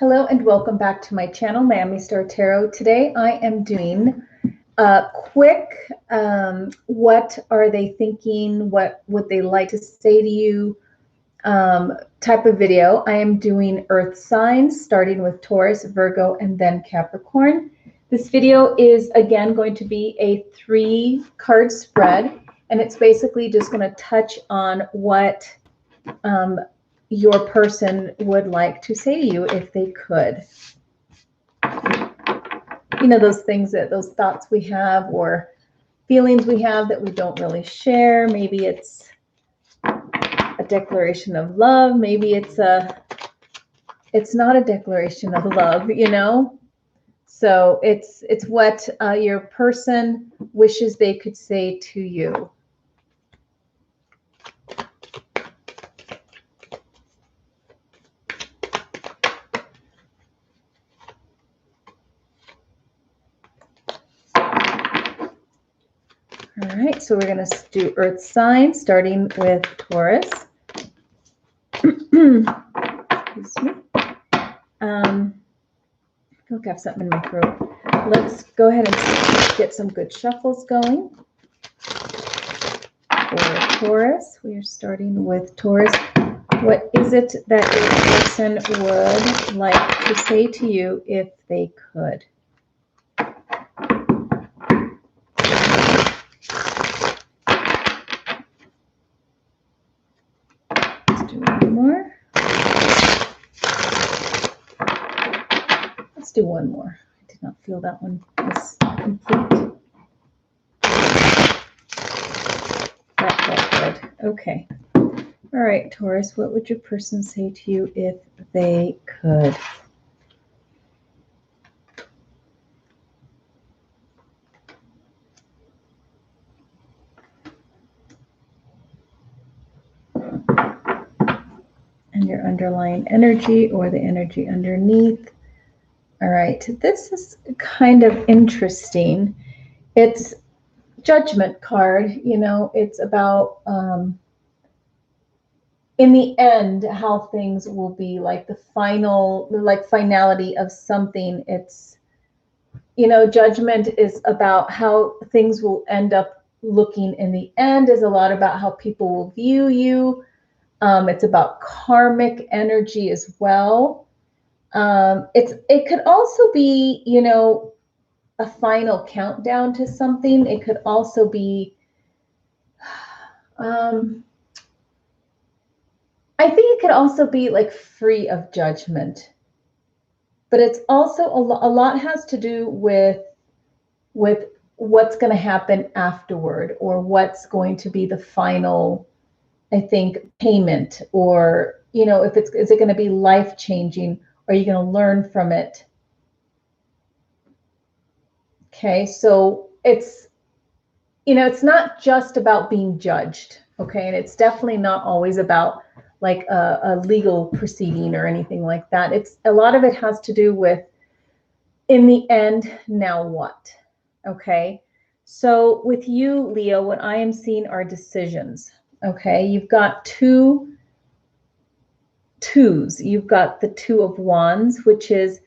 Hello and welcome back to my channel, Miami Star Tarot. Today I am doing a quick, what are they thinking, what would they like to say to you type of video. I am doing earth signs, starting with Taurus, Virgo, and then Capricorn. This video is again going to be a 3-card spread, and it's basically just going to touch on what your person would like to say to you if they could. You know, those things those thoughts we have or feelings we have that we don't really share. Maybe it's a declaration of love. Maybe it's not a declaration of love, you know? So it's what your person wishes they could say to you. All right, so we're going to do earth signs, starting with Taurus. Excuse me. Look, I have something in my throat. Let's go ahead and get some good shuffles going. For Taurus, we are starting with Taurus. What is it that your person would like to say to you if they could? Let's do one more. I did not feel that one was complete. That felt good. Okay. All right, Taurus, what would your person say to you if they could? And your underlying energy or the energy underneath. All right, this is kind of interesting. It's Judgment card, you know, it's about in the end how things will be, like the final, like finality of something. It's, you know, Judgment is about how things will end up looking in the end, is a lot about how people will view you. It's about karmic energy as well. It could also be, you know, a final countdown to something. It could also be, I think it could also be like free of judgment. But it's also a lot has to do with what's going to happen afterward, or what's going to be the final, I think, payment, or, you know, if is it going to be life-changing? Are you going to learn from it? Okay, so it's, you know, it's not just about being judged, okay? And it's definitely not always about like a legal proceeding or anything like that. It's a lot of it has to do with, in the end, now what? Okay, so with you, Leo, what I am seeing are decisions. Okay, you've got twos. You've got the Two of Wands, which is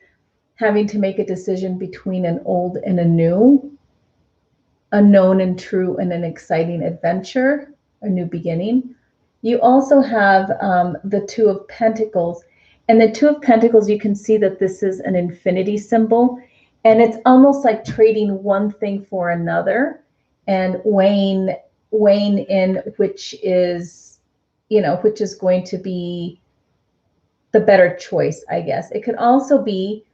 having to make a decision between an old and a new, a known and true and an exciting adventure, a new beginning. You also have the Two of Pentacles. And the Two of Pentacles, you can see that this is an infinity symbol. And it's almost like trading one thing for another and weighing in which is, you know, which is going to be the better choice, I guess. It could also be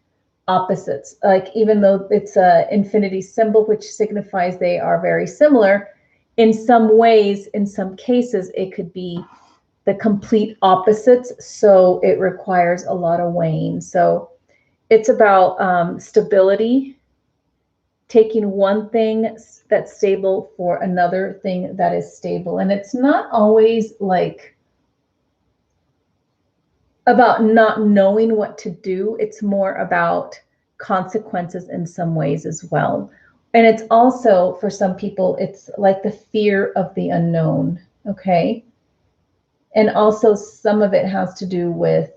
opposites, like even though it's a infinity symbol, which signifies they are very similar, in some ways, in some cases, it could be the complete opposites. So it requires a lot of weighing. So it's about stability, taking one thing that's stable for another thing that is stable. And it's not always like about not knowing what to do. It's more about consequences in some ways as well. And it's also, for some people, it's like the fear of the unknown. Okay. And also some of it has to do with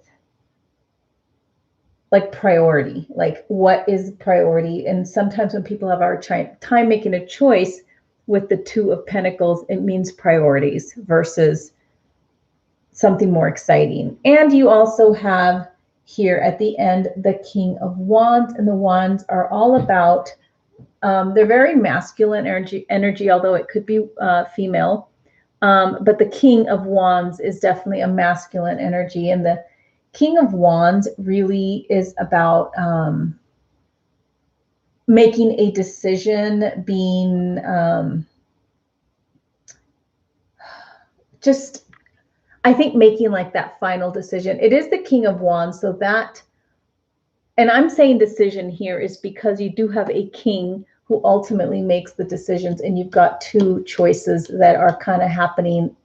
like priority, like what is priority. And sometimes when people have our time making a choice with the Two of Pentacles, it means priorities versus something more exciting. And you also have here at the end the King of Wands, and the Wands are all about, they're very masculine energy, although it could be female. But the King of Wands is definitely a masculine energy, and the King of Wands really is about making a decision, being just, I think, making like that final decision. It is the King of Wands, so that, and I'm saying decision here is because you do have a king who ultimately makes the decisions, and you've got two choices that are kind of happening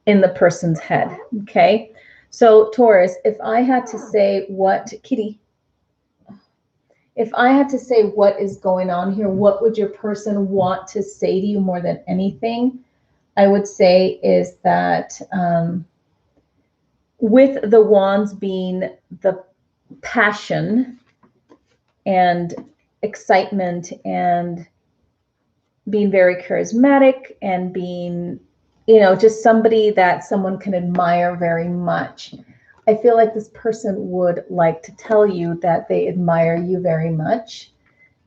in the person's head. Okay. So Taurus, if I had to say what, Kitty, if I had to say what is going on here, what would your person want to say to you more than anything? I would say is that with the wands being the passion and excitement and being very charismatic and being, you know, just somebody that someone can admire very much. I feel like this person would like to tell you that they admire you very much.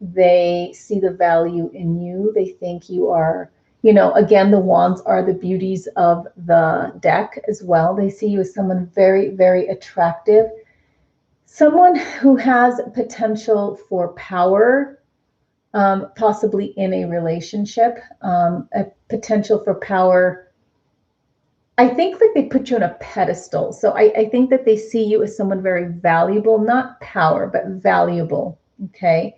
They see the value in you. They think you are, you know, again, the wands are the beauties of the deck as well. They see you as someone very, very attractive, someone who has potential for power, possibly in a relationship, a potential for power. I think like they put you on a pedestal. So I think that they see you as someone very valuable, not power, but valuable. Okay.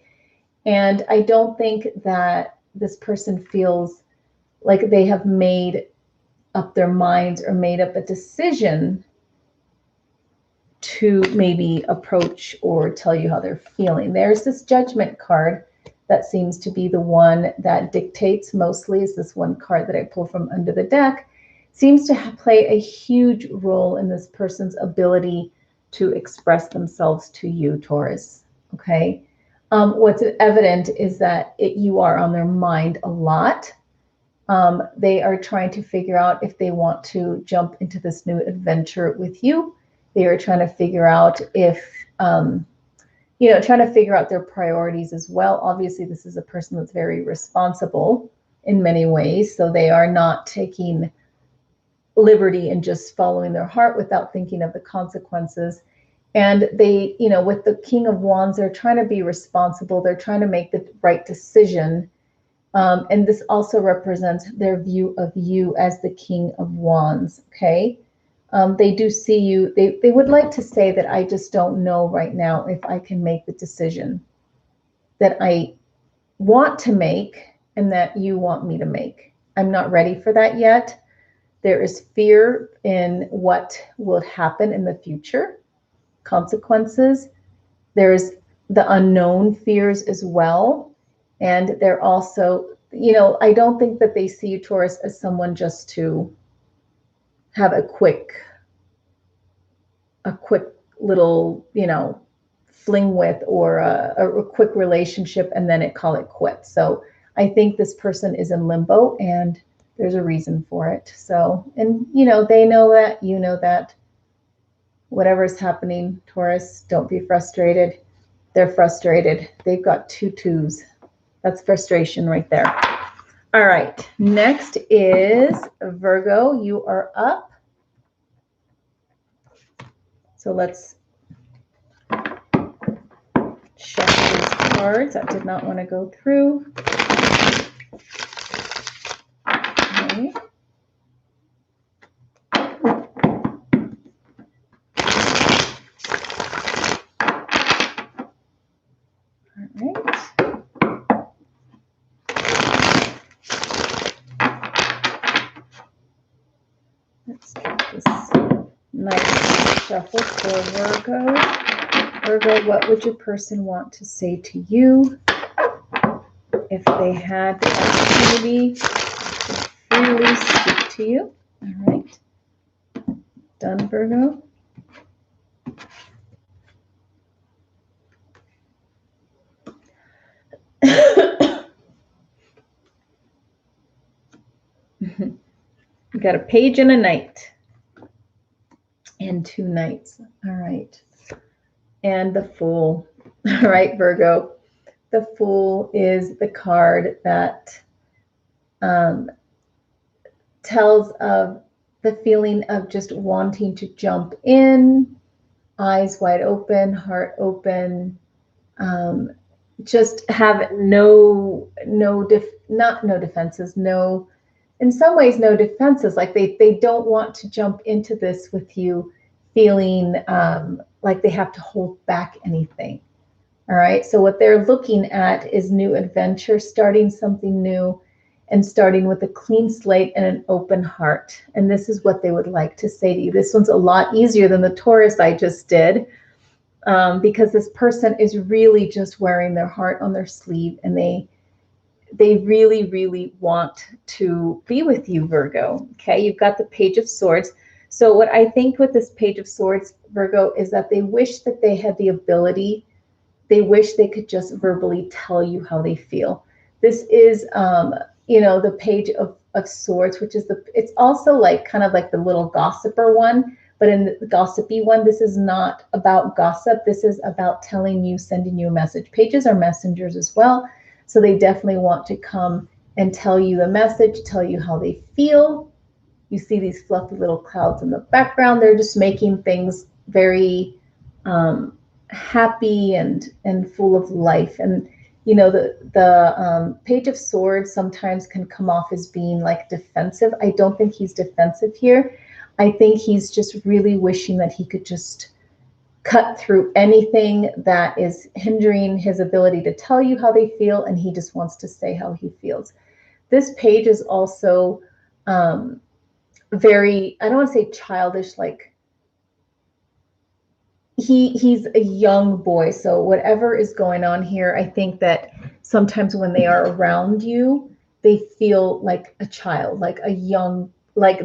And I don't think that this person feels like they have made up their minds or made up a decision to maybe approach or tell you how they're feeling. There's this Judgment card that seems to be the one that dictates mostly, is this one card that I pull from under the deck. Seems to play a huge role in this person's ability to express themselves to you, Taurus. Okay. What's evident is that you are on their mind a lot. They are trying to figure out if they want to jump into this new adventure with you. They are trying to figure out if, you know, trying to figure out their priorities as well. Obviously, this is a person that's very responsible in many ways. So they are not taking liberty and just following their heart without thinking of the consequences. And they, you know, with the King of Wands, they're trying to be responsible. They're trying to make the right decision. And this also represents their view of you as the King of Wands. Okay. They do see you. They would like to say that I just don't know right now if I can make the decision that I want to make and that you want me to make. I'm not ready for that yet. There is fear in what will happen in the future, consequences. There's the unknown fears as well. And they're also, you know, I don't think that they see you, Taurus, as someone just to have a quick little, you know, fling with, or a quick relationship and then call it quits. So I think this person is in limbo, and there's a reason for it. So, and you know, they know that, you know that. Whatever's happening, Taurus, don't be frustrated. They're frustrated. They've got 2 twos. That's frustration right there. All right, next is Virgo. You are up. So let's shuffle these cards. That did not want to go through. Okay. All right. Let's get this nice shuffle for Virgo. Virgo, what would your person want to say to you if they had the opportunity to freely speak to you? All right. Done, Virgo. We got a page and a knight. And 2 knights. All right. And the Fool. All right, Virgo. The Fool is the card that tells of the feeling of just wanting to jump in, eyes wide open, heart open, just have no defenses, in some ways, no defenses. Like they don't want to jump into this with you feeling like they have to hold back anything. All right. So what they're looking at is new adventure, starting something new, and starting with a clean slate and an open heart. And this is what they would like to say to you. This one's a lot easier than the Taurus I just did, because this person is really just wearing their heart on their sleeve, and they really, really want to be with you, Virgo. Okay, you've got the Page of Swords. So what I think with this Page of Swords, Virgo, is that they wish that they had the ability, they wish they could just verbally tell you how they feel. This is, the Page of Swords, which is it's also like kind of like the little gossiper one, but in the gossipy one, this is not about gossip. This is about telling you, sending you a message. Pages are messengers as well. So they definitely want to come and tell you the message, tell you how they feel. You see these fluffy little clouds in the background. They're just making things very happy and full of life. And the Page of Swords sometimes can come off as being like defensive. I don't think he's defensive here. I think he's just really wishing that he could just cut through anything that is hindering his ability to tell you how they feel, and he just wants to say how he feels. This page is also very, I don't want to say childish, like he's a young boy. So whatever is going on here, I think that sometimes when they are around you, they feel like a child, like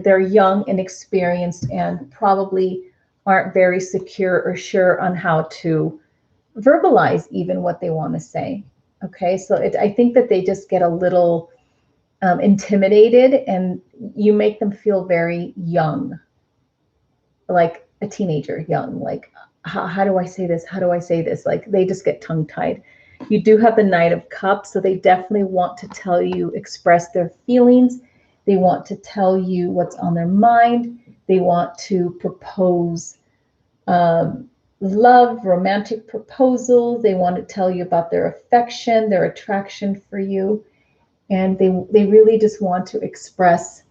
they're young and inexperienced, and probably aren't very secure or sure on how to verbalize even what they want to say. Okay, so I think that they just get a little intimidated, and you make them feel very young, like a teenager, young, like, how do I say this? How do I say this? Like they just get tongue-tied. You do have the Knight of Cups, so they definitely want to tell you, express their feelings. They want to tell you what's on their mind. They want to propose love, romantic proposals. They want to tell you about their affection, their attraction for you. And they really just want to express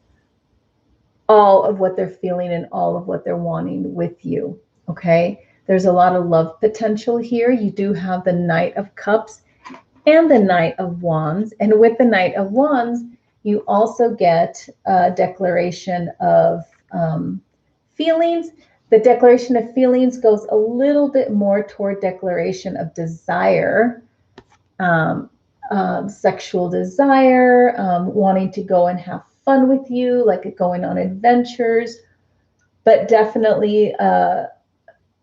all of what they're feeling and all of what they're wanting with you. Okay? There's a lot of love potential here. You do have the Knight of Cups and the Knight of Wands. And with the Knight of Wands, you also get a declaration of feelings. The declaration of feelings goes a little bit more toward declaration of desire, sexual desire, wanting to go and have fun with you, like going on adventures, but definitely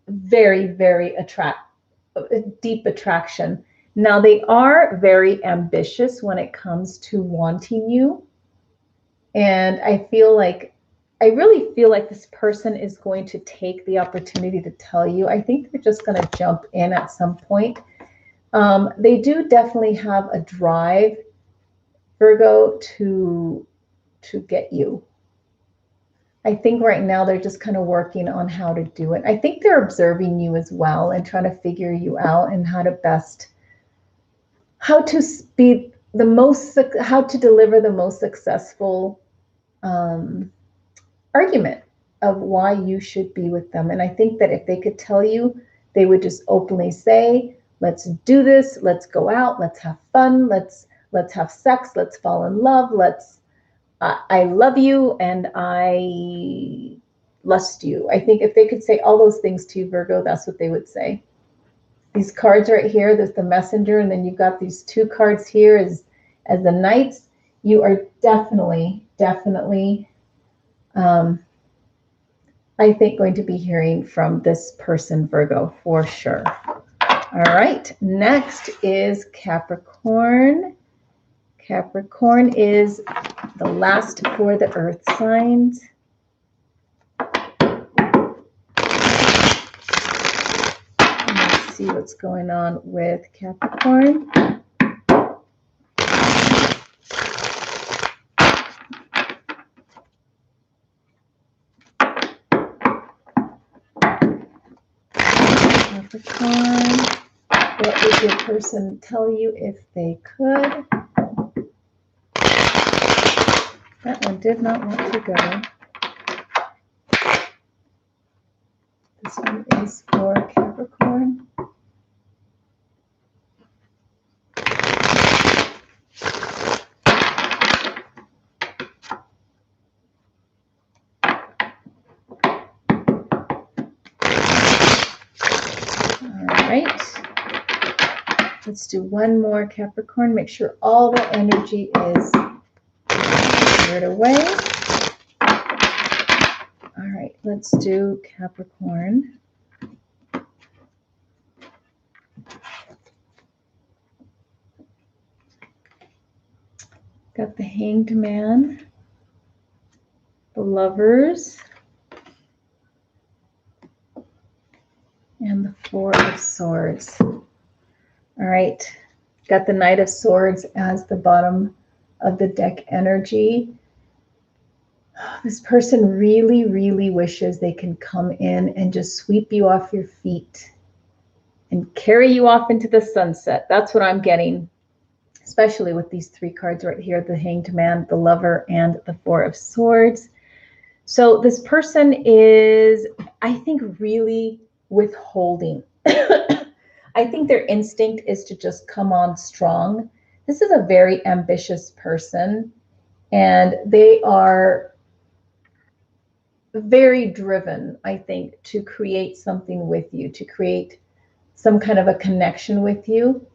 very, very deep attraction. Now, they are very ambitious when it comes to wanting you. And I really feel like this person is going to take the opportunity to tell you. I think they're just going to jump in at some point. They do definitely have a drive, Virgo, to get you. I think right now they're just kind of working on how to do it. I think they're observing you as well and trying to figure you out and how to deliver the most successful argument of why you should be with them. And I think that if they could tell you, they would just openly say, let's do this, let's go out, let's have fun, let's have sex, let's fall in love, I love you and I lust you. I think if they could say all those things to you, Virgo, that's what they would say. These cards right here, there's the Messenger, and then you've got these 2 cards here as the Knights. You are definitely, I think, going to be hearing from this person, Virgo, for sure. All right, next is Capricorn. Capricorn is the last for the earth signs. Let's see what's going on with Capricorn. Capricorn, what would your person tell you if they could? That one did not want to go. This one is for Capricorn. Let's do one more Capricorn. Make sure all the energy is cleared away. All right, let's do Capricorn. Got the Hanged Man, the Lovers, and the Four of Swords. All right, got the Knight of Swords as the bottom of the deck energy. This person really, really wishes they can come in and just sweep you off your feet and carry you off into the sunset. That's what I'm getting, especially with these three cards right here, the Hanged Man, the Lover, and the Four of Swords. So this person is, I think, really withholding. I think their instinct is to just come on strong. This is a very ambitious person, and they are very driven, I think, to create something with you, to create some kind of a connection with you,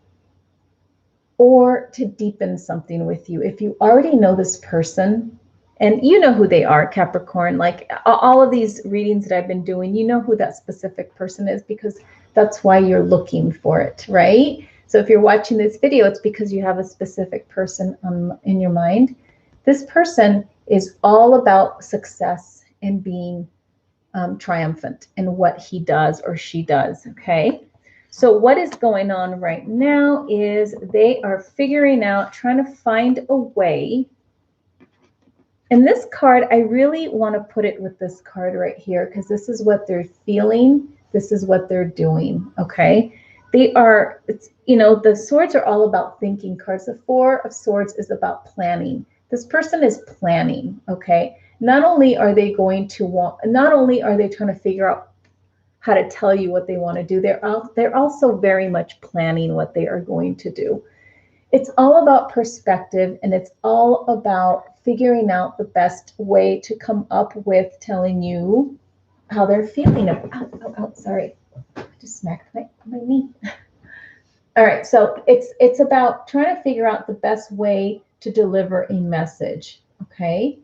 or to deepen something with you. If you already know this person, and you know who they are, Capricorn, like all of these readings that I've been doing, you know who that specific person is, because that's why you're looking for it, right? So if you're watching this video, it's because you have a specific person in your mind. This person is all about success and being triumphant in what he does or she does, okay? So what is going on right now is they are figuring out, trying to find a way. And this card, I really want to put it with this card right here, because this is what they're feeling. This is what they're doing, okay? They are, it's, you know, the swords are all about thinking cards. The Four of Swords is about planning. This person is planning, okay? Not only are they going to want, not only are they trying to figure out how to tell you what they want to do, they're also very much planning what they are going to do. It's all about perspective, and it's all about figuring out the best way to come up with telling you how they're feeling. Sorry, I just smacked my knee. All right, so it's about trying to figure out the best way to deliver a message, okay?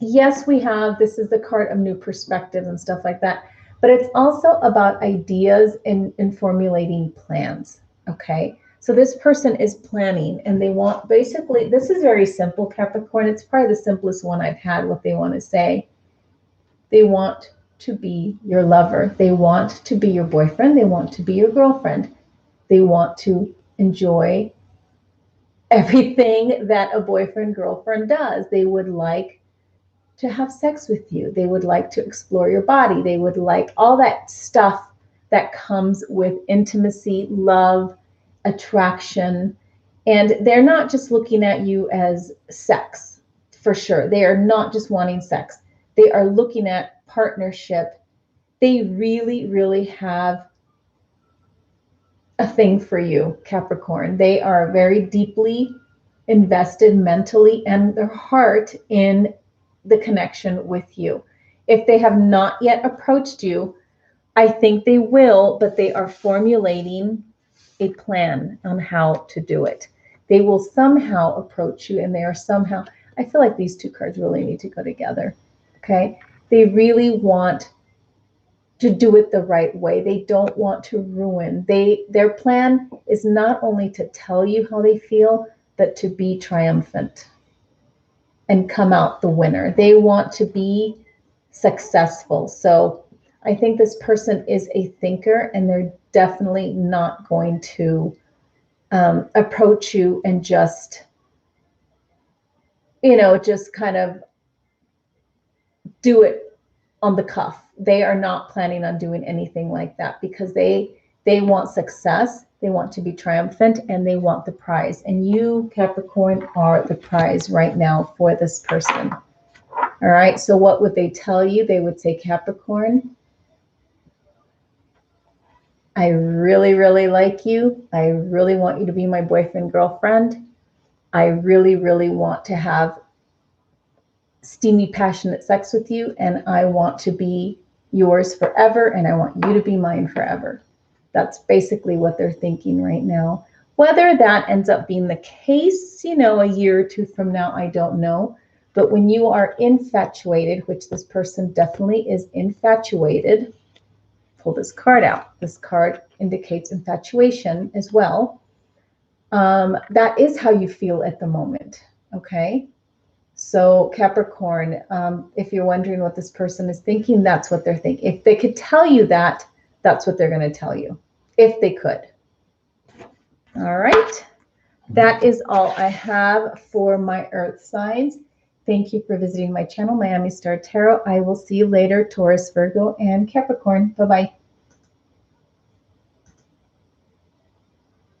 Yes, this is the card of new perspectives and stuff like that, but it's also about ideas and formulating plans, okay? So this person is planning, and they want, basically, this is very simple, Capricorn. It's probably the simplest one I've had, what they want to say. They want to be your lover. They want to be your boyfriend. They want to be your girlfriend. They want to enjoy everything that a boyfriend, girlfriend does. They would like to have sex with you. They would like to explore your body. They would like all that stuff that comes with intimacy, love, attraction. And they're not just looking at you as sex, for sure. They are not just wanting sex. They are looking at partnership. They really, really have a thing for you, Capricorn. They are very deeply invested mentally and their heart in the connection with you. If they have not yet approached you, I think they will, but they are formulating a plan on how to do it. They will somehow approach you, and they are somehow, I feel like these two cards really need to go together, okay? They really want to do it the right way. They don't want to ruin. Their plan is not only to tell you how they feel, but to be triumphant and come out the winner. They want to be successful. So I think this person is a thinker, and they're definitely not going to approach you and just, just kind of do it on the cuff. They are not planning on doing anything like that, because they want success, they want to be triumphant, and they want the prize. And you, Capricorn, are the prize right now for this person. All right, so what would they tell you? They would say, Capricorn, I really, really like you. I really want you to be my boyfriend, girlfriend. I really, really want to have steamy, passionate sex with you, and I want to be yours forever, and I want you to be mine forever. That's basically what they're thinking right now. Whether that ends up being the case, a year or two from now, I don't know. But when you are infatuated, which this person definitely is infatuated, pull this card out. This card indicates infatuation as well. That is how you feel at the moment, okay? So Capricorn, if you're wondering what this person is thinking, that's what they're thinking. If they could tell you that, that's what they're going to tell you, if they could. All right. That is all I have for my earth signs. Thank you for visiting my channel, Miami Star Tarot. I will see you later, Taurus, Virgo, and Capricorn. Bye-bye.